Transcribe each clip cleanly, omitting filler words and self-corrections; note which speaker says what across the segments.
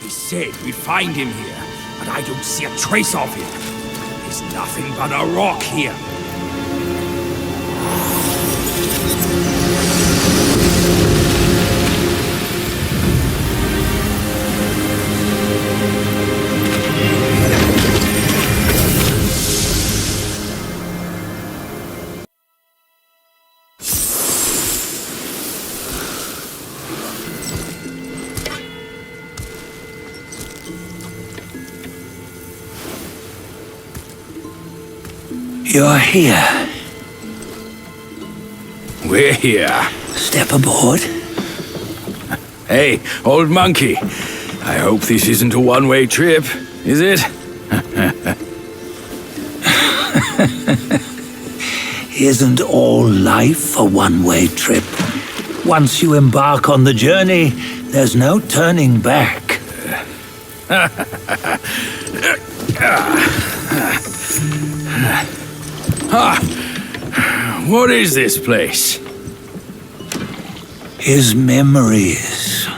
Speaker 1: He said we'd find him here, but I don't see a trace of him. There's nothing but a rock here.
Speaker 2: You're here.
Speaker 1: We're here.
Speaker 2: Step aboard.
Speaker 1: Hey, old monkey. I hope this isn't a one-way trip, is it?
Speaker 2: Isn't all life a one-way trip? Once you embark on the journey, there's no turning back.
Speaker 1: What is this place?
Speaker 2: His memories.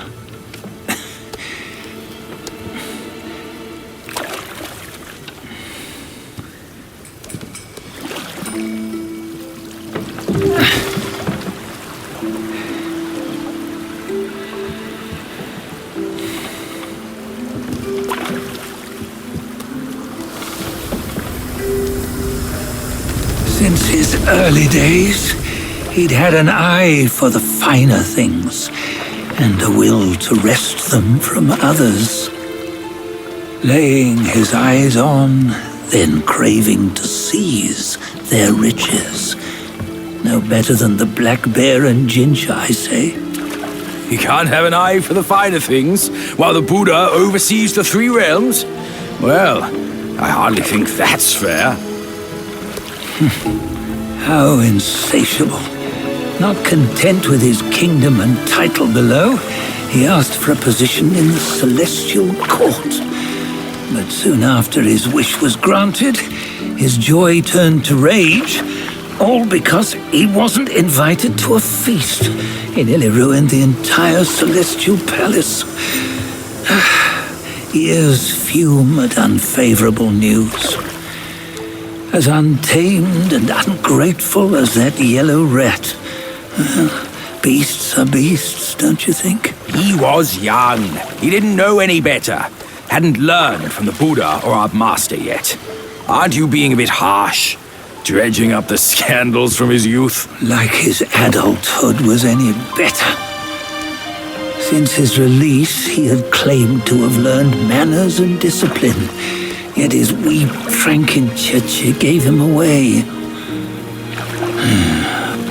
Speaker 2: Since his early days, he'd had an eye for the finer things and a will to wrest them from others. Laying his eyes on, then craving to seize their riches. No better than the black bear and Jinja, I say.
Speaker 1: You can't have an eye for the finer things while the Buddha oversees the three realms? Well, I hardly think that's fair.
Speaker 2: How insatiable. Not content with his kingdom and title below, he asked for a position in the celestial court. But soon after his wish was granted, his joy turned to rage, all because he wasn't invited to a feast. He nearly ruined the entire celestial palace. Ears fume at unfavorable news. As untamed and ungrateful as that yellow rat. Beasts are beasts, don't you think?
Speaker 1: He was young. He didn't know any better. Hadn't learned from the Buddha or our master yet. Aren't you being a bit harsh? Dredging up the scandals from his youth?
Speaker 2: Like his adulthood was any better. Since his release, he had claimed to have learned manners and discipline. Yet his weak Frankenchurch gave him away.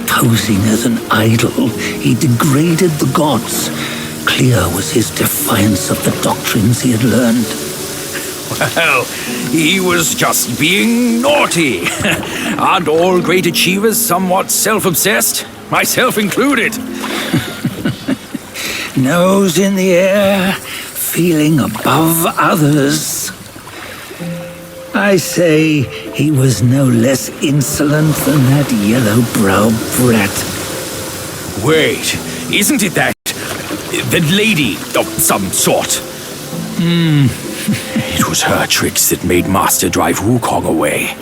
Speaker 2: Posing as an idol, he degraded the gods. Clear was his defiance of the doctrines he had learned.
Speaker 1: Well, he was just being naughty. Aren't all great achievers somewhat self-obsessed? Myself included.
Speaker 2: Nose in the air, feeling above others. I say he was no less insolent than that yellow-browed brat.
Speaker 1: Wait, isn't it that lady of some sort? It was her tricks that made Master drive Wukong away.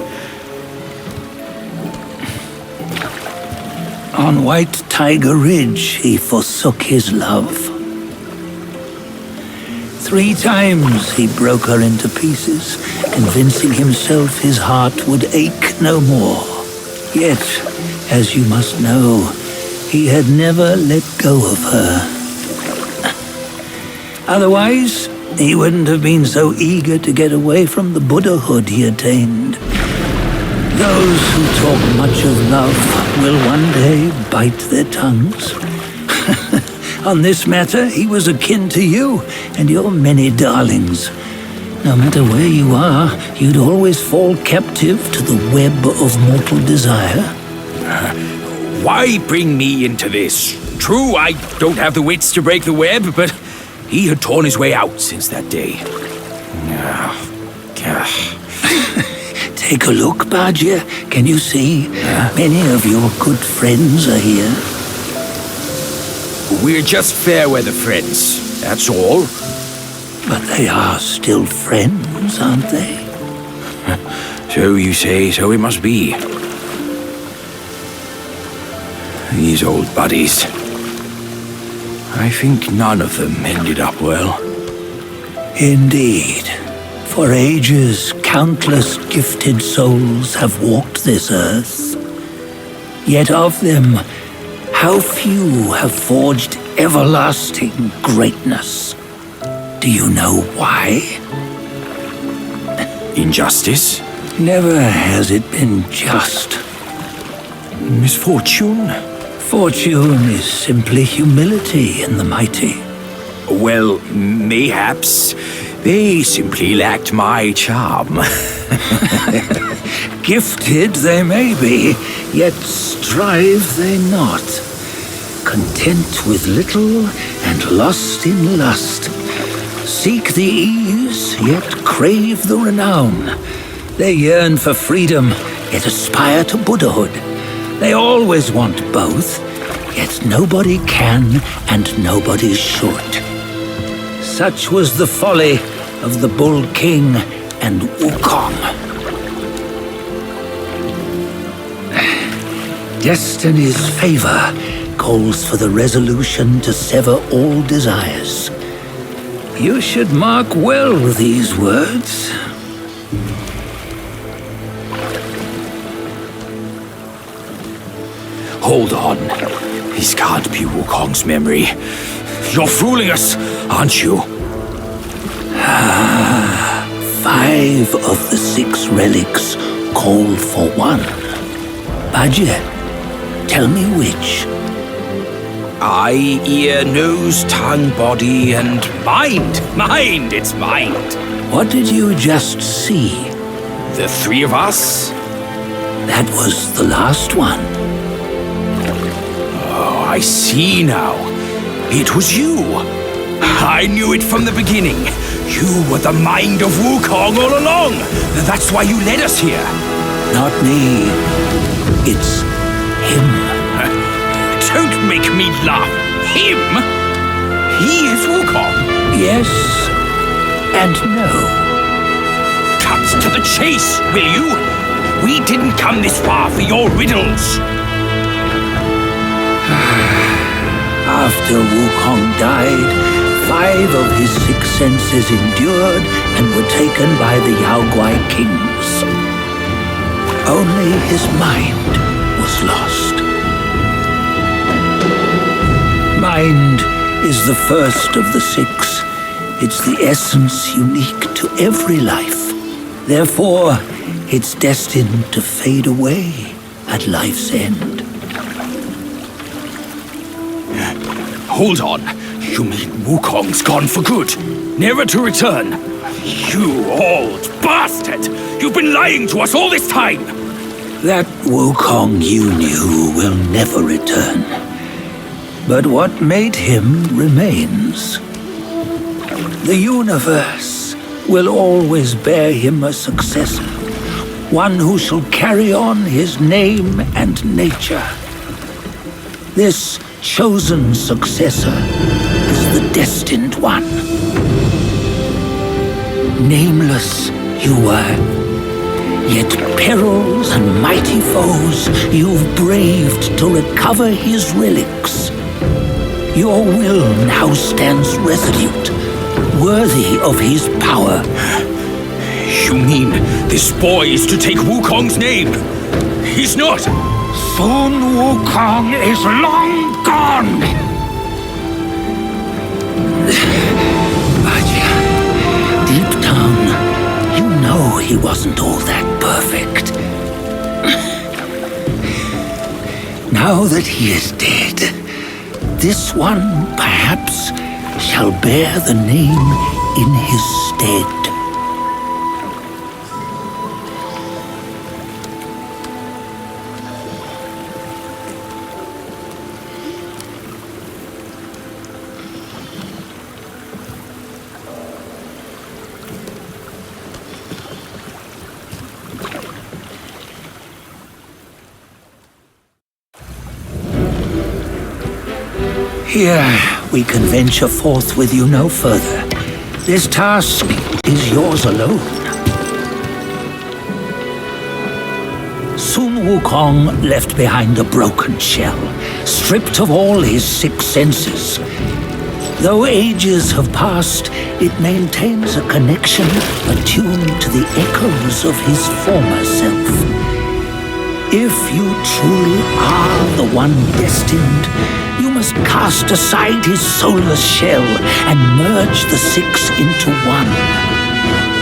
Speaker 2: On White Tiger Ridge, he forsook his love. 3 times he broke her into pieces, convincing himself his heart would ache no more. Yet, as you must know, he had never let go of her. Otherwise, he wouldn't have been so eager to get away from the Buddhahood he attained. Those who talk much of love will one day bite their tongues. On this matter, he was akin to you and your many darlings. No matter where you are, you'd always fall captive to the web of mortal desire.
Speaker 1: Why bring me into this? True, I don't have the wits to break the web, but he had torn his way out since that day.
Speaker 2: Take a look, Bajia. Can you see? Many of your good friends are here.
Speaker 1: We're just fair weather friends, that's all.
Speaker 2: But they are still friends, aren't they?
Speaker 1: So you say, so it must be. These old buddies. I think none of them ended up well.
Speaker 2: Indeed. For ages, countless gifted souls have walked this earth. Yet of them, how few have forged everlasting greatness? Do you know why?
Speaker 1: Injustice?
Speaker 2: Never has it been just.
Speaker 1: Misfortune?
Speaker 2: Fortune is simply humility in the mighty.
Speaker 1: Well, mayhaps they simply lacked my charm.
Speaker 2: Gifted they may be, yet strive they not. Content with little and lost in lust. Seek the ease, yet crave the renown. They yearn for freedom, yet aspire to Buddhahood. They always want both, yet nobody can and nobody should. Such was the folly of the Bull King and Wukong. Destiny's favor calls for the resolution to sever all desires. You should mark well these words.
Speaker 1: Hold on. This can't be Wukong's memory. You're fooling us, aren't you?
Speaker 2: 5 of the 6 relics call for one. Bajie, tell me which.
Speaker 1: Eye, ear, nose, tongue, body, and mind. Mind, it's mind.
Speaker 2: What did you just see?
Speaker 1: The 3 of us?
Speaker 2: That was the last one.
Speaker 1: Oh, I see now. It was you. I knew it from the beginning. You were the mind of Wukong all along. That's why you led us here.
Speaker 2: Not me. It's him.
Speaker 1: Don't make me laugh. Him? He is Wukong.
Speaker 2: Yes and no.
Speaker 1: Cut to the chase, will you? We didn't come this far for your riddles.
Speaker 2: After Wukong died, 5 of his 6 senses endured and were taken by the Yaoguai kings. Only his mind was lost. Mind is the first of the 6. It's the essence unique to every life. Therefore, it's destined to fade away at life's end.
Speaker 1: Hold on. You mean Wukong's gone for good? Never to return? You old bastard! You've been lying to us all this time!
Speaker 2: That Wukong you knew will never return. But what made him remains. The universe will always bear him a successor, one who shall carry on his name and nature. This chosen successor is the destined one. Nameless you were, yet perils and mighty foes you've braved to recover his relics. Your will now stands resolute, worthy of his power.
Speaker 1: You mean this boy is to take Wukong's name? He's not!
Speaker 2: Soon Wukong is long gone! But deep down, you know he wasn't all that perfect. Now that he is dead, this one, perhaps, shall bear the name in his stead. Here, we can venture forth with you no further. This task is yours alone. Sun Wukong left behind a broken shell, stripped of all his 6 senses. Though ages have passed, it maintains a connection attuned to the echoes of his former self. If you truly are the one destined, you must cast aside his soulless shell and merge the 6 into one.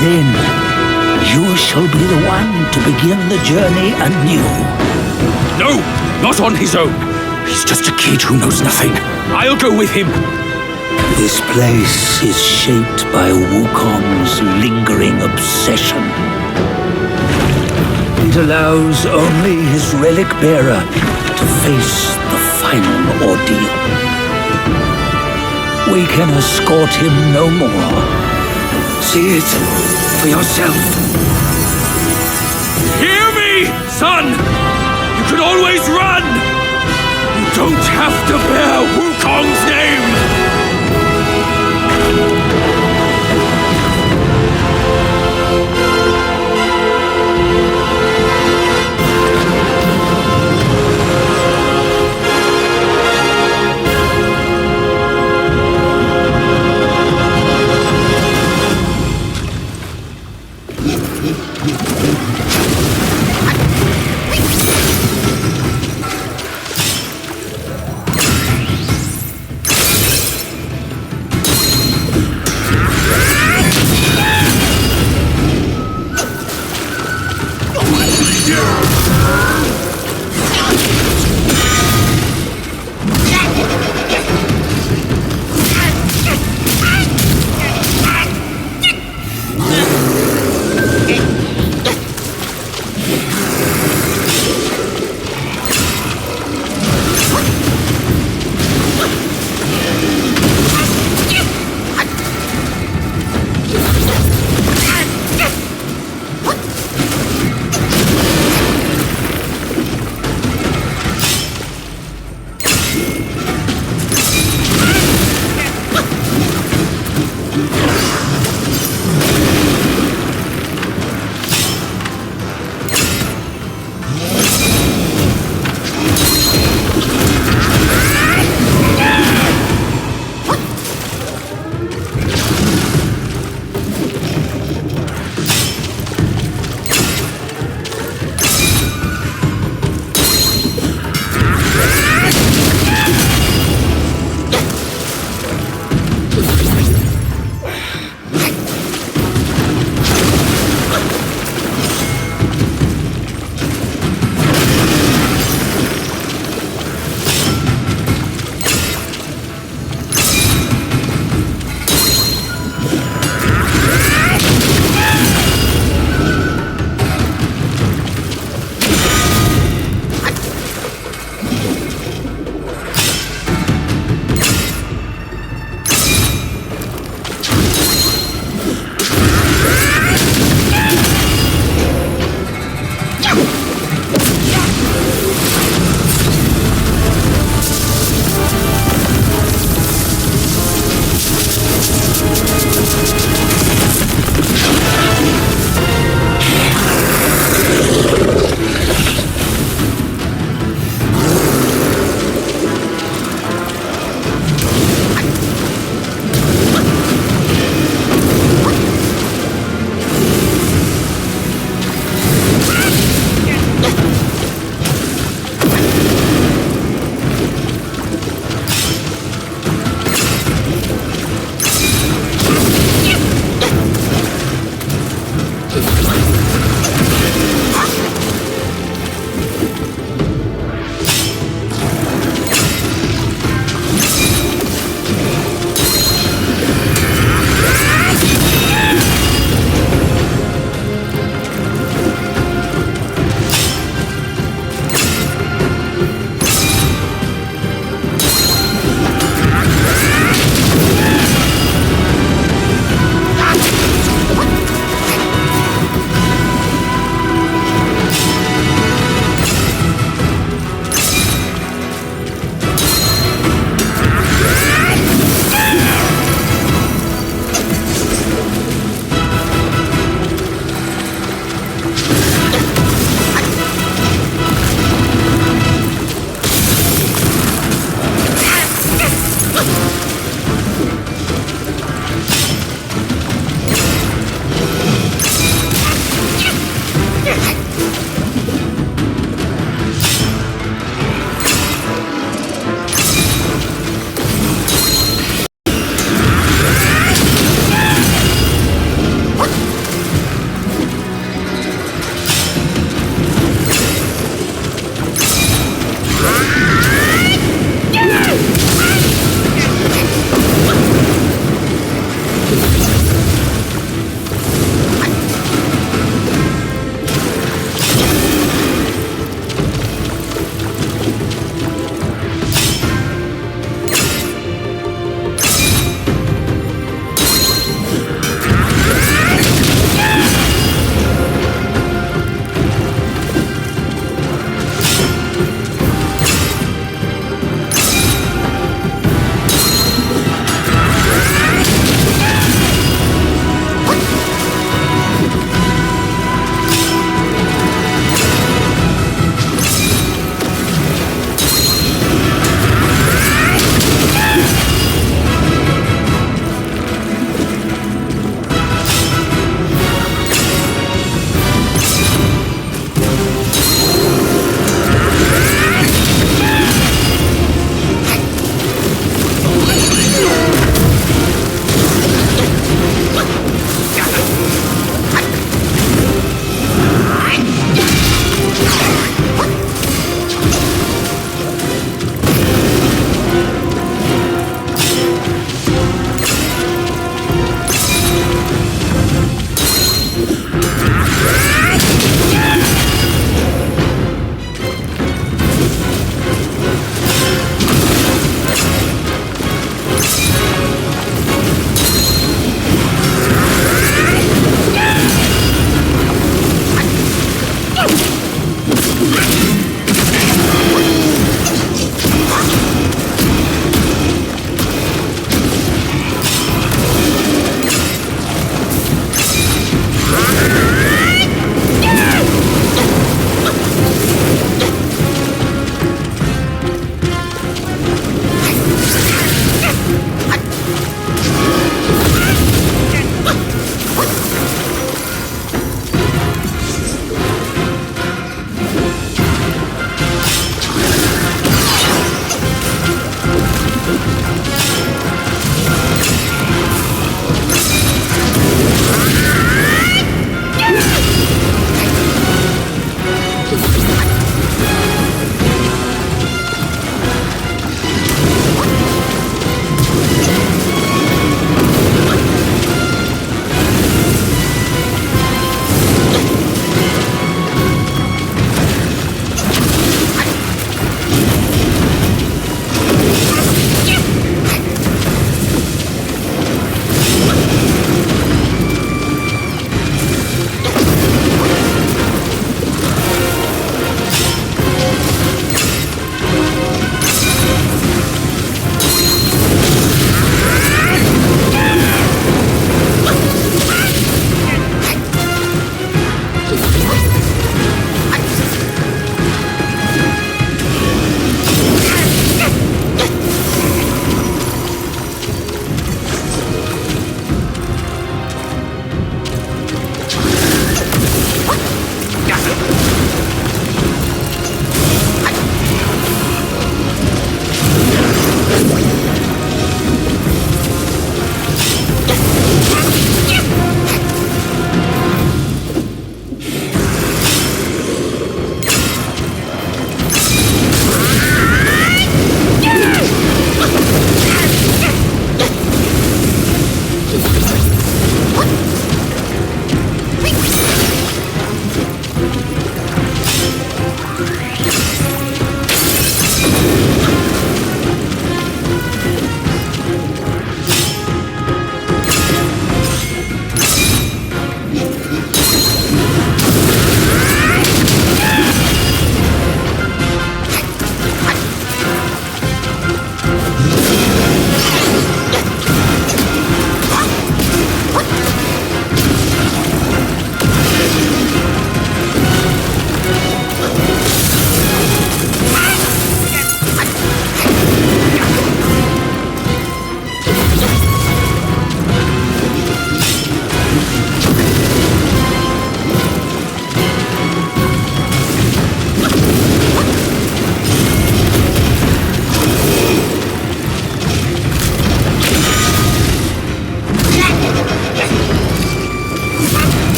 Speaker 2: Then you shall be the one to begin the journey anew.
Speaker 1: No, not on his own. He's just a kid who knows nothing. I'll go with him.
Speaker 2: This place is shaped by Wukong's lingering obsession. It allows only his relic bearer to face the final ordeal. We can escort him no more. See it for yourself.
Speaker 1: Hear me, son! You can always run! You don't have to bear Wukong's name!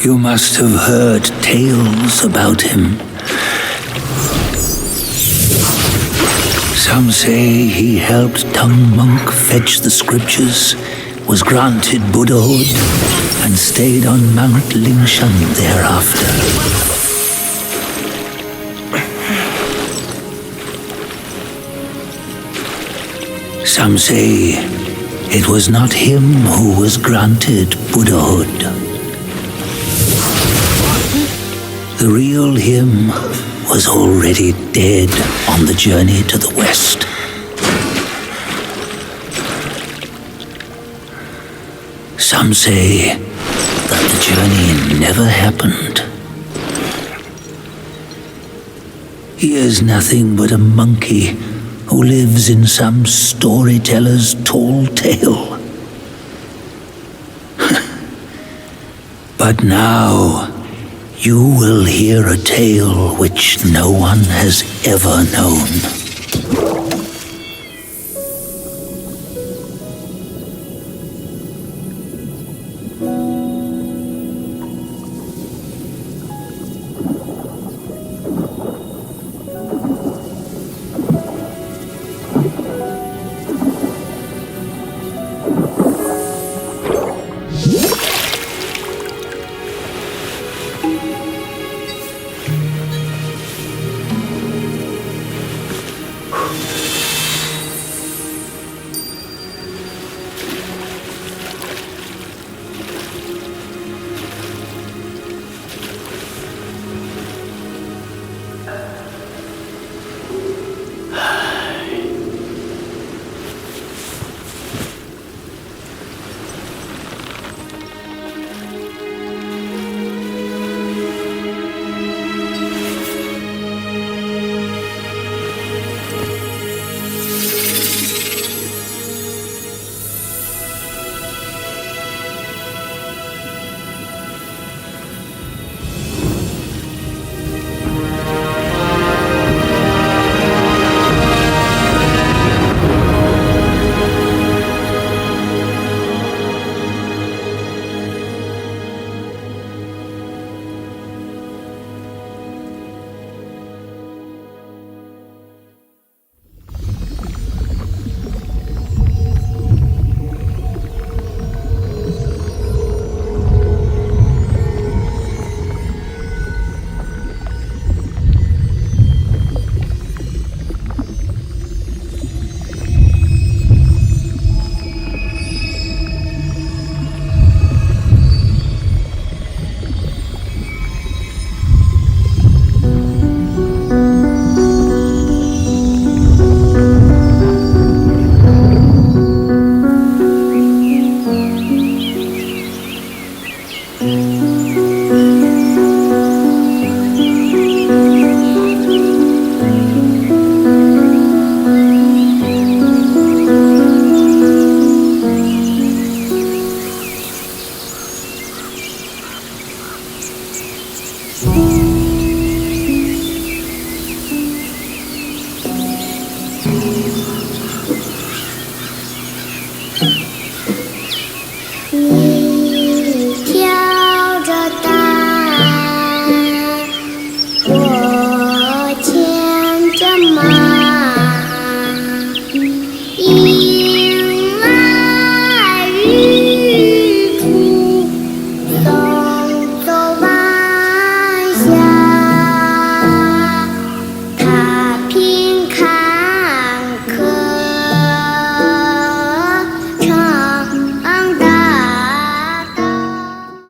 Speaker 2: You must have heard tales about him. Some say he helped Tung Monk fetch the scriptures, was granted Buddhahood, and stayed on Mount Lingshan thereafter. Some say it was not him who was granted Buddhahood. The real him was already dead on the journey to the west. Some say that the journey never happened. He is nothing but a monkey who lives in some storyteller's tall tale. But now, you will hear a tale which no one has ever known.